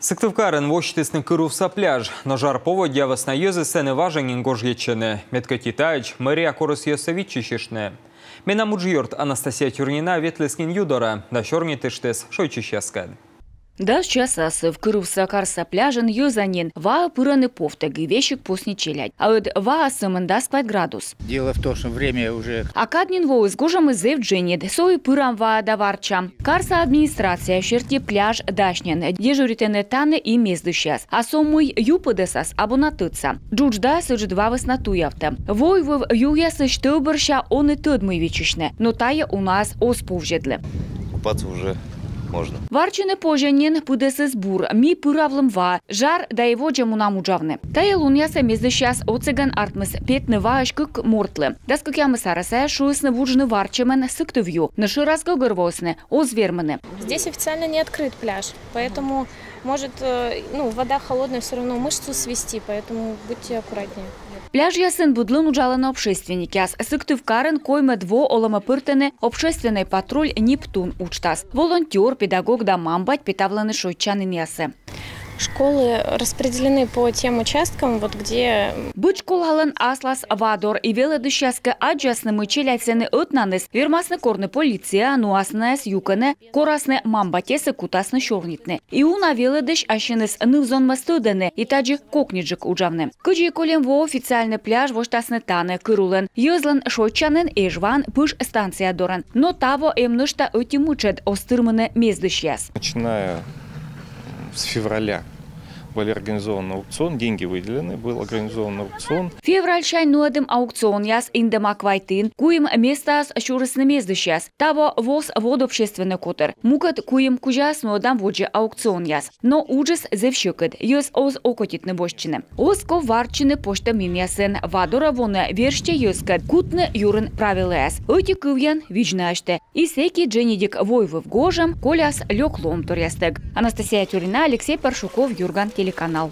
Сыктывкарын вощтысны кырувса пляж, но жар поводья весна сцены важен гожьечены. Метка Китаич, мэрия Корос Йосовичишишне. Мена муджьорт Анастасия Тюрнина ветлеснин юдора, да шорни тыштес шойчищаскад. Да сейчас в Кырывса Карса пляжен юзанин ва пыраны повтаг и вещик постничелять. А вот ва сымандас 5 градус. Дело в том, что время уже... Акаднин во изгожам из дженит, сой пырам ва даварча. Карса администрация шерти пляж дашнен, дежуритене таны и местущас. А сомуй юпадесас абонатыца. Джуджда сыждва веснатуявта. Вой в юясы штёберща он и тыдмый вечишне, но тая у нас оспувжедле. Купаться уже можно. Варчины поженен пудесыз бур, ми пыравлым ва, жар да его джамуна муджавны. Тая луньяса мезды сейчас оцеган артмыс петны вааш кык мортлы. Даск ямы сарасая шуысны вуджны варчамен сыктывью, наши разгогорвосны, озверманы. Здесь официально не открыт пляж, поэтому может, вода холодная все равно мышцу свести, поэтому будьте аккуратнее. Пляж ясын будлын уджаланы общественники, ас Сыктывкарын койма дво оламапыртыны общественный патруль Нептун учтас. Волонтер, педагог да мамбать питавланы шойчанын ясы. Школы распределены по тем участкам, вот где... Быть школалын аслас вадор и велодышяска аджасны мычеляцены отнаныс, вермасны корны полиция, нуасны сюканы, корасны мамбатесы кутасны шорнитны. И уна велодыш ашиныс нывзон мастуданы, и таджи кокниджик уджавны. Кыджи колем во официальный пляж воштасны таны кырулын, юзлын шойчанын эжван пыш станция доран. Но таво эмнышта öти мучед остырманы мездышяс. Начиная с февраля был организован аукцион, деньги выделены, был организован аукцион. Февраль шай нуадым аукцион яс индемак вайтын, куем местас шурысны мездышяс. Таво воз вод общественный котер. Мукат куем кужас нуадам воджи аукцион яс. Но уджес зевщикет, юз оз окотитны бошчины. Оско варчины почта мин ясын, вадора воны верште юзкат, кутны юрын правилы яс. Öti кывьян вичнаште. И секи дженедик войвы в гожам, коляс лёк лом турястык. Анастасия Тюрнина, Алексей Паршуков, Юрган, телеканал.